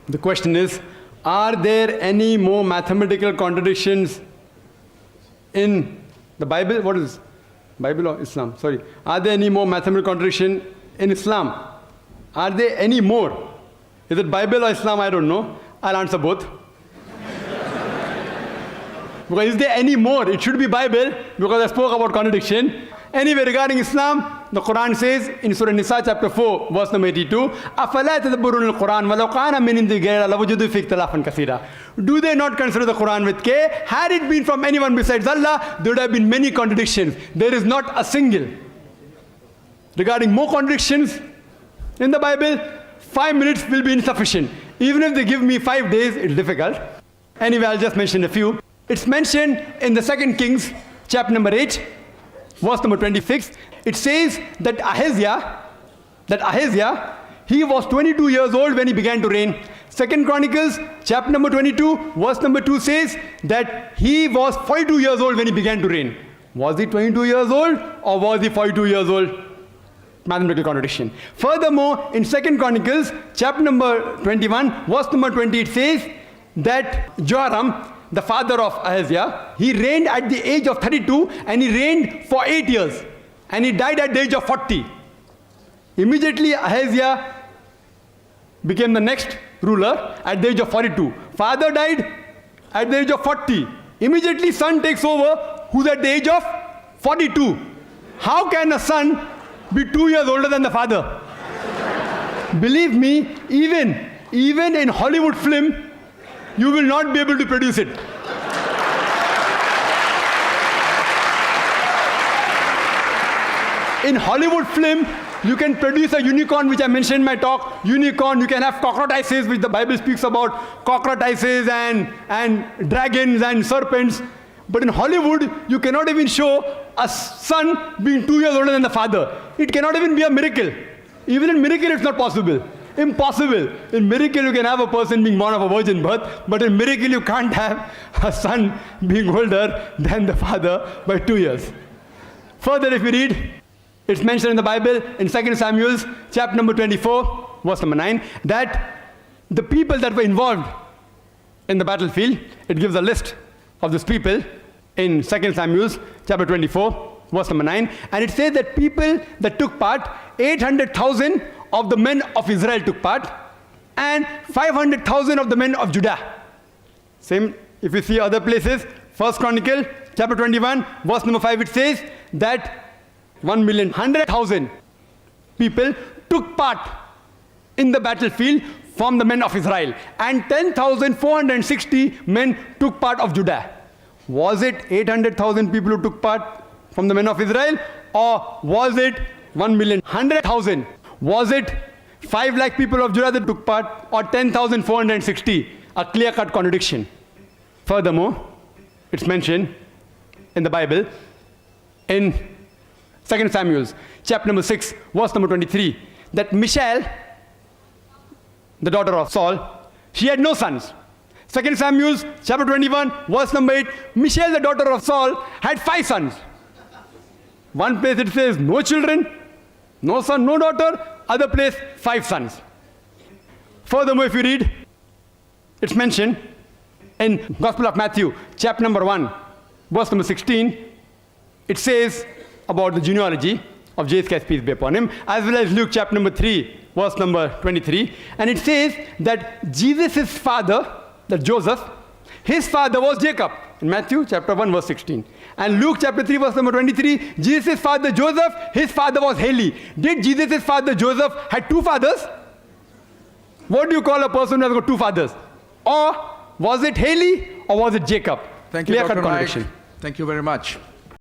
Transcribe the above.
The question is, are there any more mathematical contradictions in the Bible? What is Bible or Islam? Sorry. Are there any more mathematical contradiction in Islam? Are there any more? Is it Bible or Islam? I don't know. I'll answer both. Because is there any more? It should be Bible, because I spoke about contradiction. Anyway, regarding Islam, the Quran says in Surah Nisa chapter 4, verse number 82, أَفَلَا تَدَبُّرُونَ الْقُرْآنَ وَلَوْ كَانَ مِنْ عِنْدِ غَيْرِ اللَّهِ لَوَجَدُوا فِيهِ اخْتِلَافًا كَثِيرًا. Do they not consider the Quran with care? Had it been from anyone besides Allah, there would have been many contradictions. There is not a single. Regarding more contradictions in the Bible, 5 minutes will be insufficient. Even if they give me 5 days, it's difficult. Anyway, I'll just mention a few. It's mentioned in the 2 Kings, chapter number 8, verse number 26. It says that Ahaziah, he was 22 years old when he began to reign. 2 Chronicles, chapter number 22, verse number 2 says that he was 42 years old when he began to reign. Was he 22 years old or was he 42 years old? Mathematical contradiction. Furthermore, in 2 Chronicles, chapter number 21, verse number 20, it says that Joram, the father of Ahaziah, he reigned at the age of 32 and he reigned for 8 years. And he died at the age of 40. Immediately Ahaziah became the next ruler at the age of 42. Father died at the age of 40. Immediately son takes over, who's at the age of 42. How can a son be 2 years older than the father? Believe me, even in Hollywood film, you will not be able to produce it. In Hollywood film, you can produce a unicorn, which I mentioned in my talk. Unicorn, you can have cockroaches, which the Bible speaks about, cockroaches and dragons and serpents. But in Hollywood, you cannot even show a son being 2 years older than the father. It cannot even be a miracle. Even in miracle, it's not possible. Impossible. In miracle, you can have a person being born of a virgin birth, but in miracle, you can't have a son being older than the father by 2 years. Further, if we read, it's mentioned in the Bible in 2 Samuel, chapter number 24, verse number 9, that the people that were involved in the battlefield, it gives a list of these people in 2 Samuel, chapter 24, verse number 9, and it says that people that took part, 800,000 of the men of Israel took part, and 500,000 of the men of Judah. Same, if you see other places, 1 Chronicle, chapter 21, verse number 5, it says that 1,100,000 people took part in the battlefield from the men of Israel, and 10,460 men took part of Judah. Was it 800,000 people who took part from the men of Israel, or was it 1,100,000? Was it 5 lakh people of Judah that took part, or 10,460? A clear-cut contradiction. Furthermore, it's mentioned in the Bible in 2 Samuel, chapter number 6, verse number 23, that Michal, the daughter of Saul, she had no sons. 2 Samuel, chapter 21, verse number 8, Michal, the daughter of Saul, had 5 sons. One place it says no children, no son, no daughter. Other place, 5 sons. Furthermore, if you read, it's mentioned in Gospel of Matthew, chapter number 1, verse number 16, it says about the genealogy of Jesus Christ, peace be upon him, as well as Luke chapter number 3, verse number 23. And it says that Jesus' father, that Joseph, his father was Jacob, in Matthew chapter 1, verse 16. And Luke chapter 3, verse number 23, Jesus' father Joseph, his father was Heli. Did Jesus' father Joseph had 2 fathers? What do you call a person who has got 2 fathers? Or was it Heli or was it Jacob? Thank you, Dr. Naik. Thank you very much.